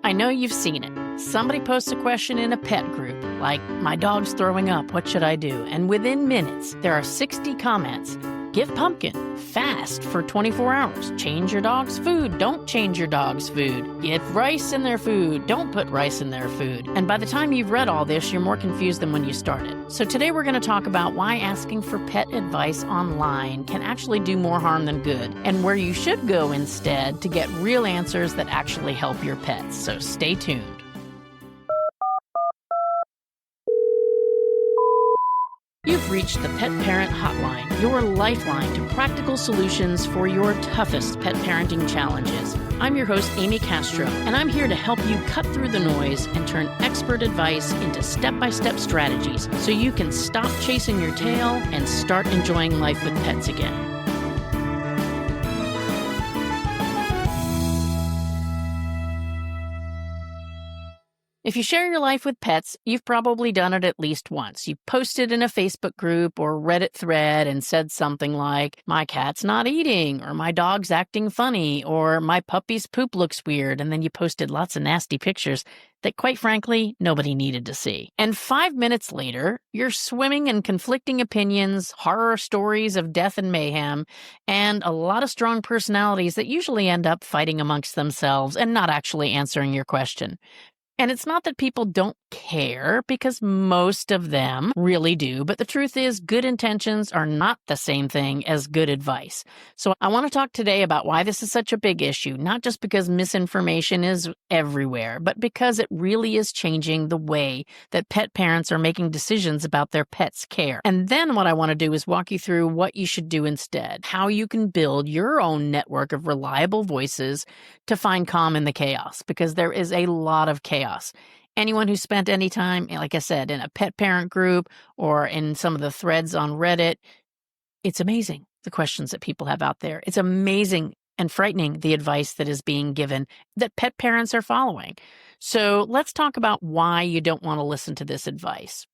I know you've seen it. Somebody posts a question in a pet group, like, my dog's throwing up, what should I do? And within minutes, there are 60 comments. Give pumpkin, fast for 24 hours. Change your dog's food, don't change your dog's food. Get rice in their food, don't put rice in their food. And by the time you've read all this, you're more confused than when you started. So today we're going to talk about why asking for pet advice online can actually do more harm than good, and where you should go instead to get real answers that actually help your pets. So stay tuned. You've reached the Pet Parent Hotline, your lifeline to practical solutions for your toughest pet parenting challenges. I'm your host, Amy Castro, and I'm here to help you cut through the noise and turn expert advice into step-by-step strategies so you can stop chasing your tail and start enjoying life with pets again. If you share your life with pets, you've probably done it at least once. You posted in a Facebook group or Reddit thread and said something like, my cat's not eating, or my dog's acting funny, or my puppy's poop looks weird, and then you posted lots of nasty pictures that, quite frankly, nobody needed to see. And 5 minutes later, you're swimming in conflicting opinions, horror stories of death and mayhem, and a lot of strong personalities that usually end up fighting amongst themselves and not actually answering your question. And it's not that people don't care, because most of them really do, but the truth is good intentions are not the same thing as good advice. So I want to talk today about why this is such a big issue, not just because misinformation is everywhere, but because it really is changing the way that pet parents are making decisions about their pets' care. And then what I want to do is walk you through what you should do instead, how you can build your own network of reliable voices to find calm in the chaos, because there is a lot of chaos. Anyone who spent any time, like I said, in a pet parent group or in some of the threads on Reddit, it's amazing the questions that people have out there. It's amazing and frightening the advice that is being given that pet parents are following. So let's talk about why you don't want to listen to this advice.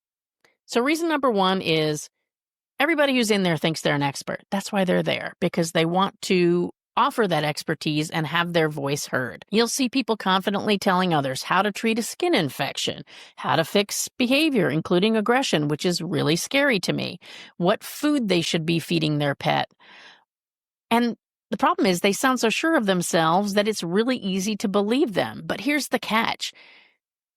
So reason number one is everybody who's in there thinks they're an expert. That's why they're there, because they want to offer that expertise and have their voice heard. You'll see people confidently telling others how to treat a skin infection, how to fix behavior, including aggression, which is really scary to me, what food they should be feeding their pet. And the problem is they sound so sure of themselves that it's really easy to believe them. But here's the catch.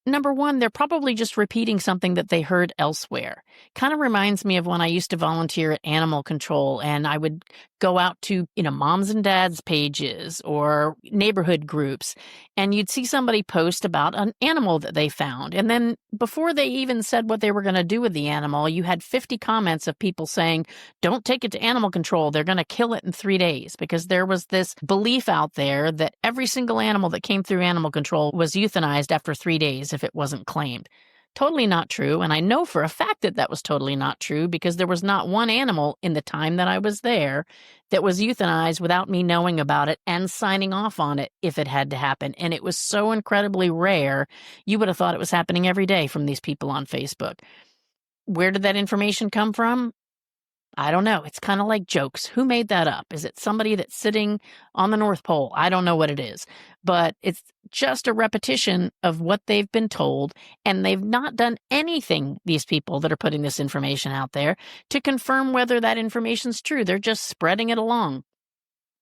Number one, they're probably just repeating something that they heard elsewhere. Kind of reminds me of when I used to volunteer at Animal Control, and I would go out to, moms and dads pages or neighborhood groups, and you'd see somebody post about an animal that they found. And then before they even said what they were going to do with the animal, you had 50 comments of people saying, don't take it to Animal Control. They're going to kill it in 3 days, because there was this belief out there that every single animal that came through Animal Control was euthanized after 3 days if it wasn't claimed. Totally not true, and I know for a fact that that was totally not true, because there was not one animal in the time that I was there that was euthanized without me knowing about it and signing off on it if it had to happen. And it was so incredibly rare, you would have thought it was happening every day from these people on Facebook. Where did that information come from? I don't know. It's kind of like jokes. Who made that up? Is it somebody that's sitting on the North Pole? I don't know what it is, but it's just a repetition of what they've been told, and they've not done anything, these people that are putting this information out there, to confirm whether that information's true. They're just spreading it along.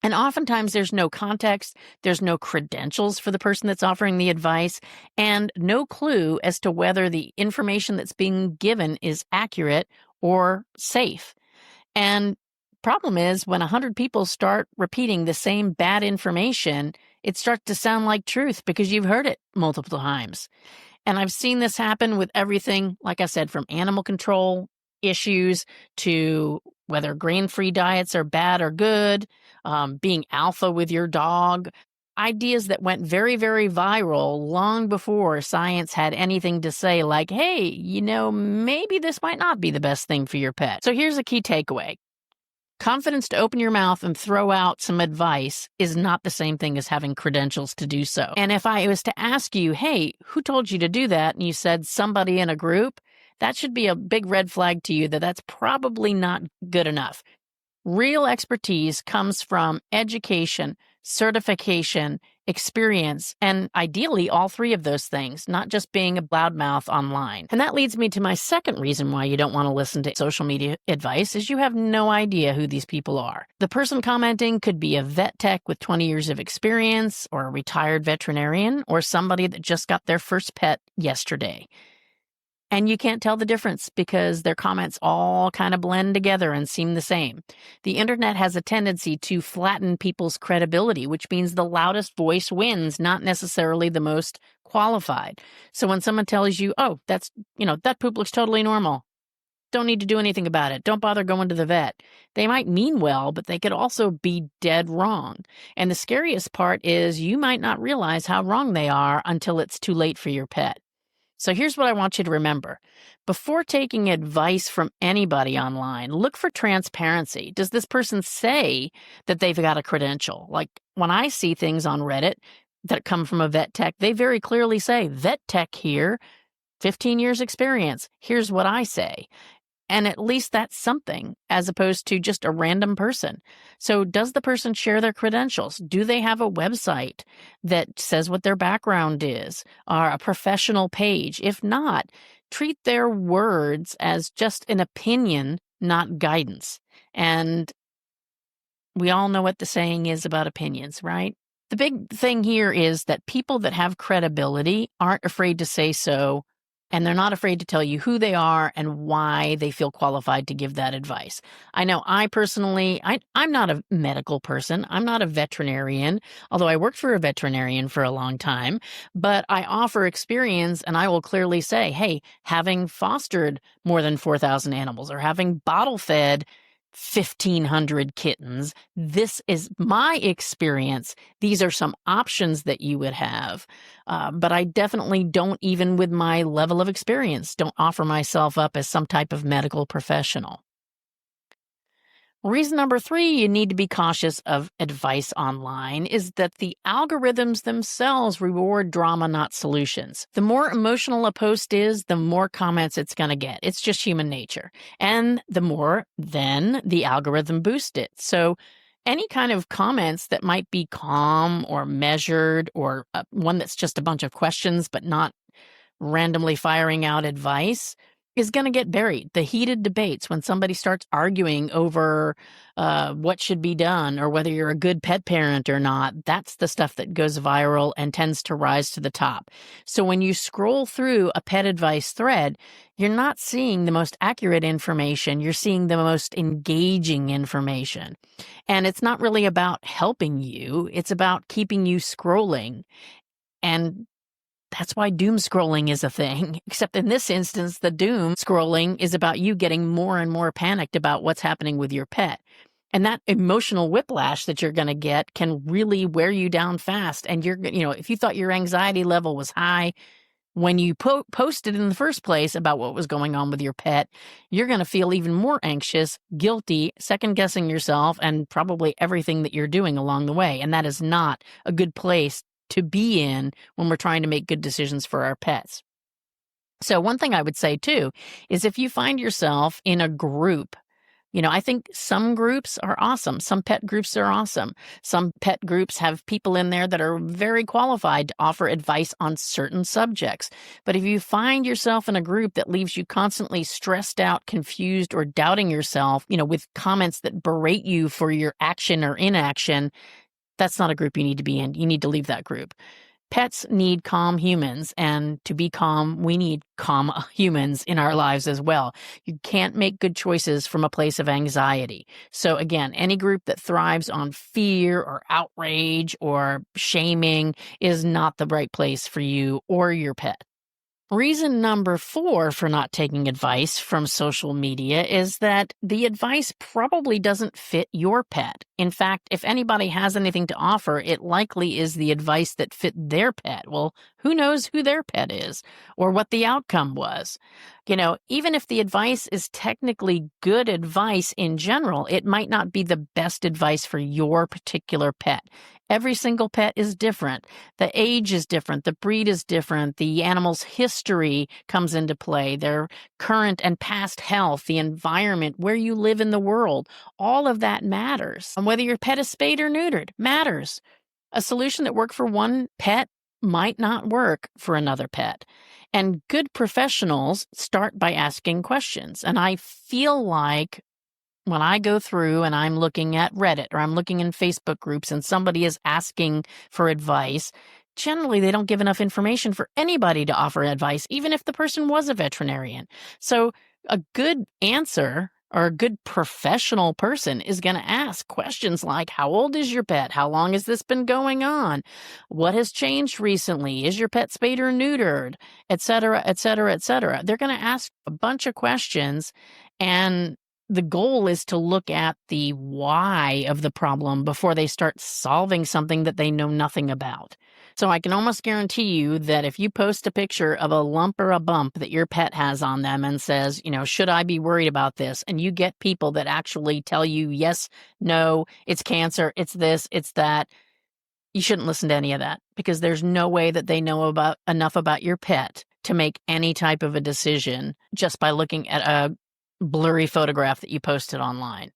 And oftentimes there's no context, there's no credentials for the person that's offering the advice, and no clue as to whether the information that's being given is accurate or safe. And problem is, when 100 people start repeating the same bad information, it starts to sound like truth because you've heard it multiple times. And I've seen this happen with everything, like I said, from animal control issues to whether grain-free diets are bad or good, being alpha with your dog, ideas that went very, very viral long before science had anything to say, like, hey, maybe this might not be the best thing for your pet. So here's a key takeaway. Confidence to open your mouth and throw out some advice is not the same thing as having credentials to do so. And if I was to ask you, hey, who told you to do that? And you said somebody in a group, that should be a big red flag to you that that's probably not good enough. Real expertise comes from education, certification, experience, and ideally all three of those things, not just being a loudmouth online. And that leads me to my second reason why you don't want to listen to social media advice is you have no idea who these people are. The person commenting could be a vet tech with 20 years of experience, or a retired veterinarian, or somebody that just got their first pet yesterday. And you can't tell the difference because their comments all kind of blend together and seem the same. The internet has a tendency to flatten people's credibility, which means the loudest voice wins, not necessarily the most qualified. So when someone tells you, oh, that poop looks totally normal, don't need to do anything about it, don't bother going to the vet, they might mean well, but they could also be dead wrong. And the scariest part is you might not realize how wrong they are until it's too late for your pet. So here's what I want you to remember. Before taking advice from anybody online, look for transparency. Does this person say that they've got a credential? Like when I see things on Reddit that come from a vet tech, they very clearly say, vet tech here, 15 years experience. Here's what I say. And at least that's something as opposed to just a random person. So does the person share their credentials? Do they have a website that says what their background is or a professional page? If not, treat their words as just an opinion, not guidance. And we all know what the saying is about opinions, right? The big thing here is that people that have credibility aren't afraid to say so. And they're not afraid to tell you who they are and why they feel qualified to give that advice. I know I personally, I'm not a medical person. I'm not a veterinarian, although I worked for a veterinarian for a long time. But I offer experience, and I will clearly say, hey, having fostered more than 4,000 animals or having bottle fed 1,500 kittens, this is my experience. These are some options that you would have. But I definitely don't, even with my level of experience, don't offer myself up as some type of medical professional. Reason number 3 you need to be cautious of advice online is that the algorithms themselves reward drama, not solutions. The more emotional a post is, the more comments it's going to get. It's just human nature. And the more, then, the algorithm boosts it. So any kind of comments that might be calm or measured or one that's just a bunch of questions but not randomly firing out advice is going to get buried. The heated debates when somebody starts arguing over what should be done or whether you're a good pet parent or not, that's the stuff that goes viral and tends to rise to the top. So when you scroll through a pet advice thread, you're not seeing the most accurate information. You're seeing the most engaging information. And it's not really about helping you. It's about keeping you scrolling. And that's why doom scrolling is a thing, except in this instance, the doom scrolling is about you getting more and more panicked about what's happening with your pet. And that emotional whiplash that you're going to get can really wear you down fast. And if you thought your anxiety level was high when you posted in the first place about what was going on with your pet, you're going to feel even more anxious, guilty, second-guessing yourself, and probably everything that you're doing along the way. And that is not a good place to be in when we're trying to make good decisions for our pets. So one thing I would say too is if you find yourself in a group, I think some groups are awesome. Some pet groups are awesome. Some pet groups have people in there that are very qualified to offer advice on certain subjects. But if you find yourself in a group that leaves you constantly stressed out, confused, or doubting yourself, with comments that berate you for your action or inaction, that's not a group you need to be in. You need to leave that group. Pets need calm humans, and to be calm, we need calm humans in our lives as well. You can't make good choices from a place of anxiety. So again, any group that thrives on fear or outrage or shaming is not the right place for you or your pet. Reason number 4 for not taking advice from social media is that the advice probably doesn't fit your pet. In fact, if anybody has anything to offer, it likely is the advice that fit their pet. Well, who knows who their pet is or what the outcome was? Even if the advice is technically good advice in general, it might not be the best advice for your particular pet. Every single pet is different. The age is different. The breed is different. The animal's history comes into play. Their current and past health, the environment, where you live in the world, all of that matters. And whether your pet is spayed or neutered matters. A solution that worked for one pet might not work for another pet. And good professionals start by asking questions. And I feel like when I go through and I'm looking at Reddit or I'm looking in Facebook groups and somebody is asking for advice, generally they don't give enough information for anybody to offer advice, even if the person was a veterinarian. So a good answer or a good professional person is going to ask questions like, how old is your pet? How long has this been going on? What has changed recently? Is your pet spayed or neutered? Et cetera, et cetera, et cetera. They're going to ask a bunch of questions, and the goal is to look at the why of the problem before they start solving something that they know nothing about. So I can almost guarantee you that if you post a picture of a lump or a bump that your pet has on them and says, should I be worried about this? And you get people that actually tell you, yes, no, it's cancer, it's this, it's that. You shouldn't listen to any of that, because there's no way that they know enough about your pet to make any type of a decision just by looking at a blurry photograph that you posted online.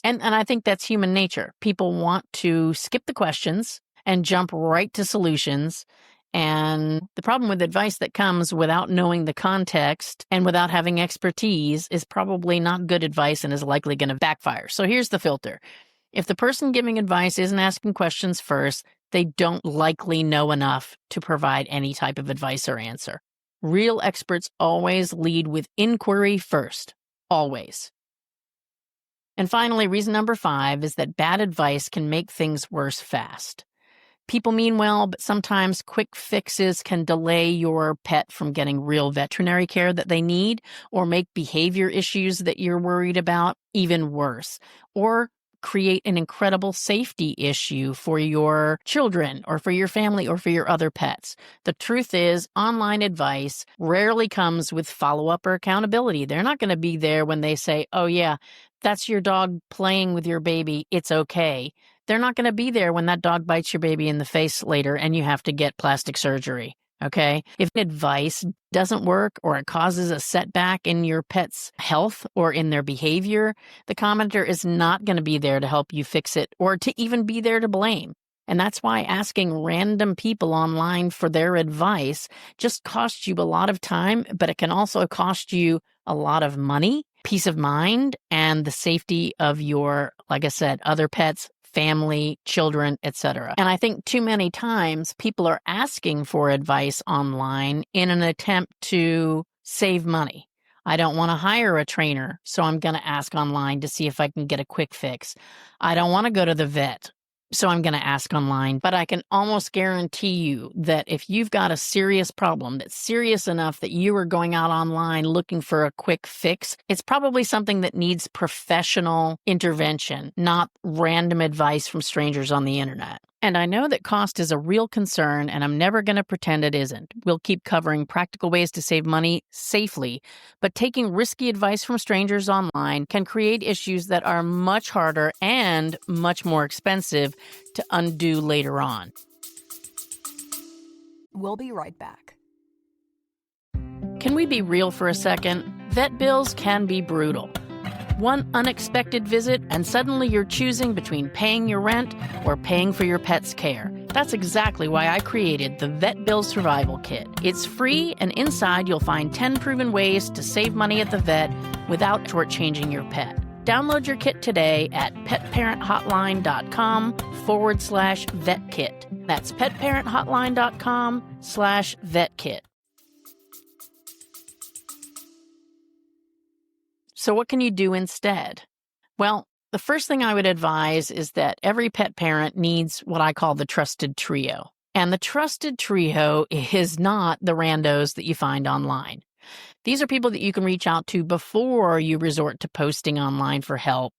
And I think that's human nature. People want to skip the questions and jump right to solutions. And the problem with advice that comes without knowing the context and without having expertise is probably not good advice and is likely going to backfire. So here's the filter. If the person giving advice isn't asking questions first, they don't likely know enough to provide any type of advice or answer. Real experts always lead with inquiry first. Always. And finally, reason number 5 is that bad advice can make things worse fast. People mean well, but sometimes quick fixes can delay your pet from getting real veterinary care that they need, or make behavior issues that you're worried about even worse, or create an incredible safety issue for your children or for your family or for your other pets. The truth is, online advice rarely comes with follow-up or accountability. They're not going to be there when they say, oh yeah, that's your dog playing with your baby, it's okay. They're not going to be there when that dog bites your baby in the face later and you have to get plastic surgery. Okay? If advice doesn't work or it causes a setback in your pet's health or in their behavior, the commenter is not going to be there to help you fix it or to even be there to blame. And that's why asking random people online for their advice just costs you a lot of time, but it can also cost you a lot of money, peace of mind, and the safety of your, like I said, other pets, family, children, etc. And I think too many times people are asking for advice online in an attempt to save money. I don't want to hire a trainer, so I'm going to ask online to see if I can get a quick fix. I don't want to go to the vet, so I'm going to ask online. But I can almost guarantee you that if you've got a serious problem that's serious enough that you are going out online looking for a quick fix, it's probably something that needs professional intervention, not random advice from strangers on the internet. And I know that cost is a real concern, and I'm never going to pretend it isn't. We'll keep covering practical ways to save money safely, but taking risky advice from strangers online can create issues that are much harder and much more expensive to undo later on. We'll be right back. Can we be real for a second? Vet bills can be brutal. One unexpected visit, and suddenly you're choosing between paying your rent or paying for your pet's care. That's exactly why I created the Vet Bill Survival Kit. It's free, and inside you'll find 10 proven ways to save money at the vet without shortchanging your pet. Download your kit today at petparenthotline.com/vetkit. That's petparenthotline.com/vetkit. So what can you do instead? Well, the first thing I would advise is that every pet parent needs what I call the trusted trio. And the trusted trio is not the randos that you find online. These are people that you can reach out to before you resort to posting online for help.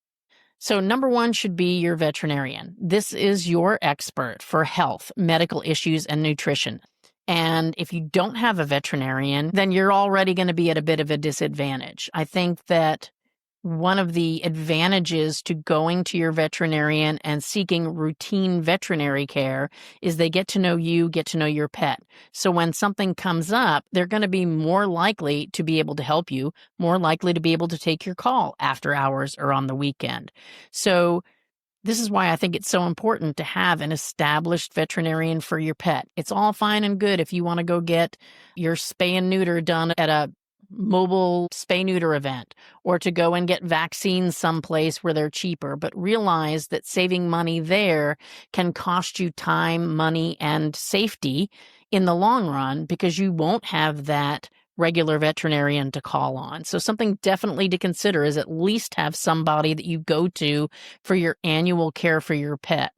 So number 1 should be your veterinarian. This is your expert for health, medical issues, and nutrition. And if you don't have a veterinarian, then you're already going to be at a bit of a disadvantage. I think that one of the advantages to going to your veterinarian and seeking routine veterinary care is they get to know you, get to know your pet. So when something comes up, they're going to be more likely to be able to help you, more likely to be able to take your call after hours or on the weekend. So This is why I think it's so important to have an established veterinarian for your pet. It's all fine and good if you want to go get your spay and neuter done at a mobile spay neuter event, or to go and get vaccines someplace where they're cheaper, but realize that saving money there can cost you time, money, and safety in the long run, because you won't have that regular veterinarian to call on. So something definitely to consider is at least have somebody that you go to for your annual care for your pet.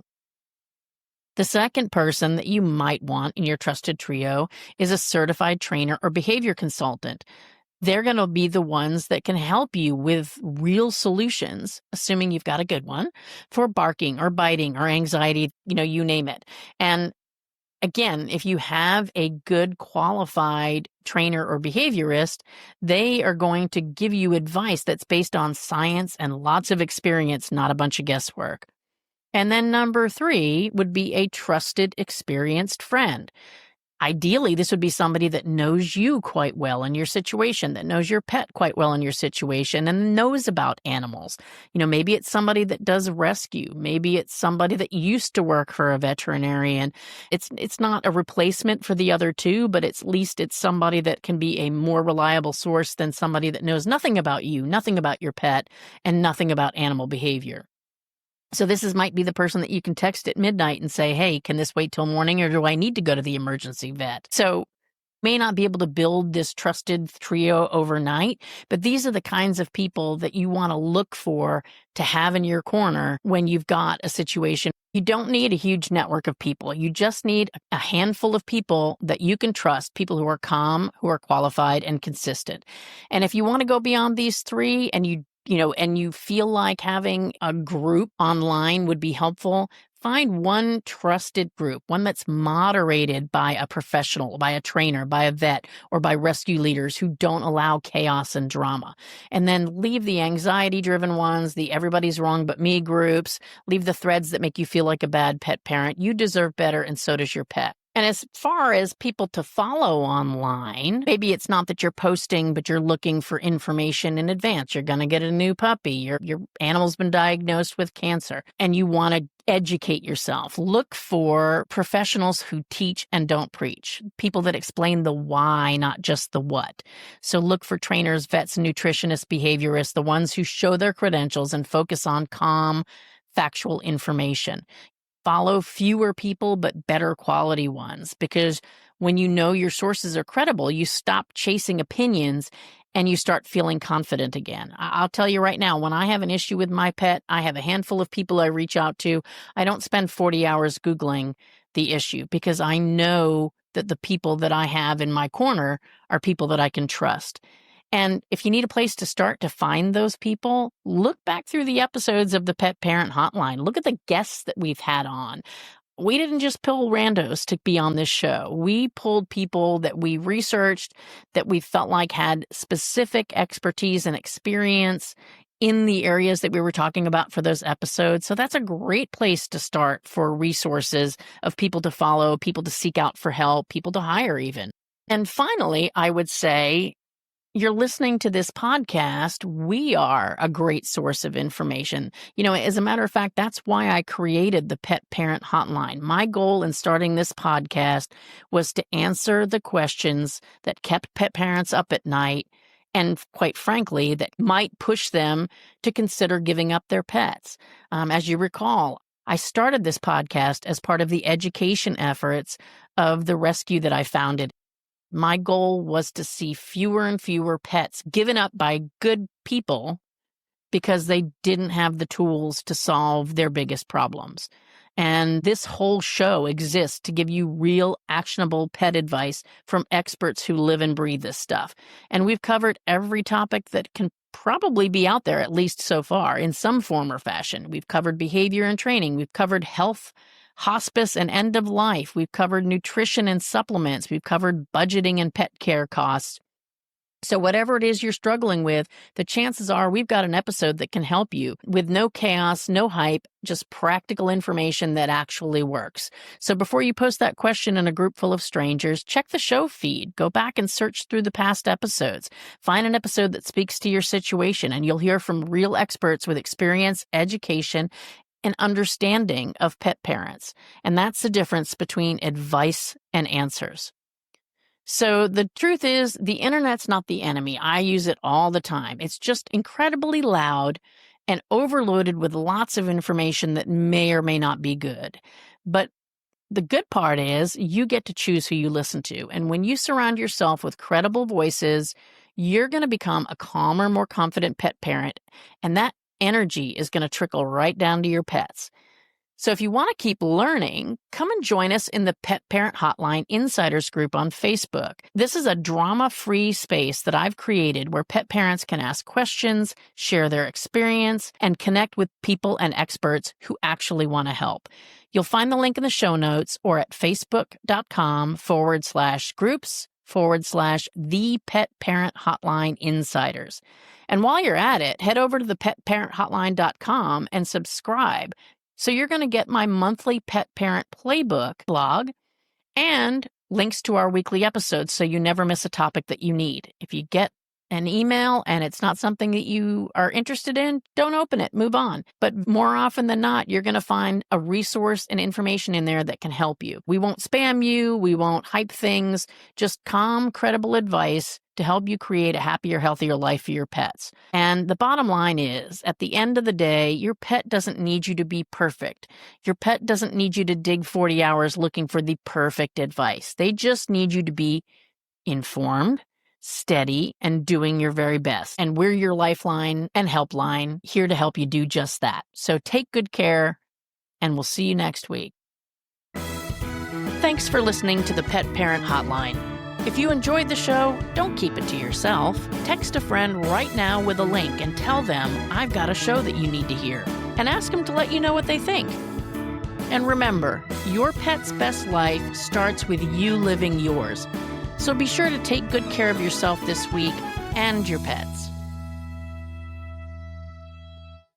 The second person that you might want in your trusted trio is a certified trainer or behavior consultant. They're going to be the ones that can help you with real solutions, assuming you've got a good one, for barking or biting or anxiety, you name it. And again, if you have a good qualified trainer or behaviorist, they are going to give you advice that's based on science and lots of experience, not a bunch of guesswork. And then number 3 would be a trusted, experienced friend. Ideally, this would be somebody that knows you quite well in your situation, that knows your pet quite well in your situation, and knows about animals. Maybe it's somebody that does rescue. Maybe it's somebody that used to work for a veterinarian. It's not a replacement for the other two, but at least it's somebody that can be a more reliable source than somebody that knows nothing about you, nothing about your pet, and nothing about animal behavior. So might be the person that you can text at midnight and say, hey, can this wait till morning, or do I need to go to the emergency vet? So may not be able to build this trusted trio overnight, but these are the kinds of people that you want to look for to have in your corner when you've got a situation. You don't need a huge network of people. You just need a handful of people that you can trust, people who are calm, who are qualified and consistent. And if you want to go beyond these 3 and you feel like having a group online would be helpful, find one trusted group, one that's moderated by a professional, by a trainer, by a vet, or by rescue leaders who don't allow chaos and drama. And then leave the anxiety-driven ones, the everybody's wrong but me groups, leave the threads that make you feel like a bad pet parent. You deserve better, and so does your pet. And as far as people to follow online, maybe it's not that you're posting, but you're looking for information in advance. You're going to get a new puppy. Your animal's been diagnosed with cancer, and you want to educate yourself. Look for professionals who teach and don't preach, people that explain the why, not just the what. So look for trainers, vets, nutritionists, behaviorists, the ones who show their credentials and focus on calm, factual information. Follow fewer people, but better quality ones, because when you know your sources are credible, you stop chasing opinions and you start feeling confident again. I'll tell you right now, when I have an issue with my pet, I have a handful of people I reach out to. I don't spend 40 hours Googling the issue, because I know that the people that I have in my corner are people that I can trust. And if you need a place to start to find those people, look back through the episodes of the Pet Parent Hotline. Look at the guests that we've had on. We didn't just pull randos to be on this show. We pulled people that we researched, that we felt like had specific expertise and experience in the areas that we were talking about for those episodes. So that's a great place to start for resources of people to follow, people to seek out for help, people to hire even. And finally, I would say, you're listening to this podcast, we are a great source of information. As a matter of fact, that's why I created the Pet Parent Hotline. My goal in starting this podcast was to answer the questions that kept pet parents up at night, and quite frankly, that might push them to consider giving up their pets. As you recall, I started this podcast as part of the education efforts of the rescue that I founded. My goal was to see fewer and fewer pets given up by good people because they didn't have the tools to solve their biggest problems. And this whole show exists to give you real, actionable pet advice from experts who live and breathe this stuff. And we've covered every topic that can probably be out there, at least so far, in some form or fashion. We've covered behavior and training. We've covered health, hospice, and end of life. We've covered nutrition and supplements. We've covered budgeting and pet care costs. So whatever it is you're struggling with, the chances are we've got an episode that can help you with no chaos, no hype, just practical information that actually works. So before you post that question in a group full of strangers, check the show feed. Go back and search through the past episodes. Find an episode that speaks to your situation, and you'll hear from real experts with experience, education, and understanding of pet parents. And that's the difference between advice and answers. So the truth is, the internet's not the enemy. I use it all the time. It's just incredibly loud and overloaded with lots of information that may or may not be good. But the good part is you get to choose who you listen to. And when you surround yourself with credible voices, you're going to become a calmer, more confident pet parent. And that energy is going to trickle right down to your pets. So if you want to keep learning, come and join us in the Pet Parent Hotline Insiders group on Facebook. This is a drama-free space that I've created where pet parents can ask questions, share their experience, and connect with people and experts who actually want to help. You'll find the link in the show notes or at facebook.com/groups/The Pet Parent Hotline Insiders. And while you're at it, head over to the petparenthotline.com and subscribe. So you're going to get my monthly Pet Parent Playbook blog and links to our weekly episodes so you never miss a topic that you need. If you get an email and it's not something that you are interested in, don't open it, move on. But more often than not, you're going to find a resource and information in there that can help you. We won't spam you. We won't hype things, just calm, credible advice to help you create a happier, healthier life for your pets. And the bottom line is, at the end of the day, your pet doesn't need you to be perfect. Your pet doesn't need you to dig 40 hours looking for the perfect advice. They just need you to be informed, steady, and doing your very best. And we're your lifeline and helpline, here to help you do just that. So take good care, and we'll see you next week. Thanks for listening to the Pet Parent Hotline. If you enjoyed the show, don't keep it to yourself. Text a friend right now with a link and tell them I've got a show that you need to hear, and ask them to let you know what they think. And remember, your pet's best life starts with you living yours. So be sure to take good care of yourself this week and your pets.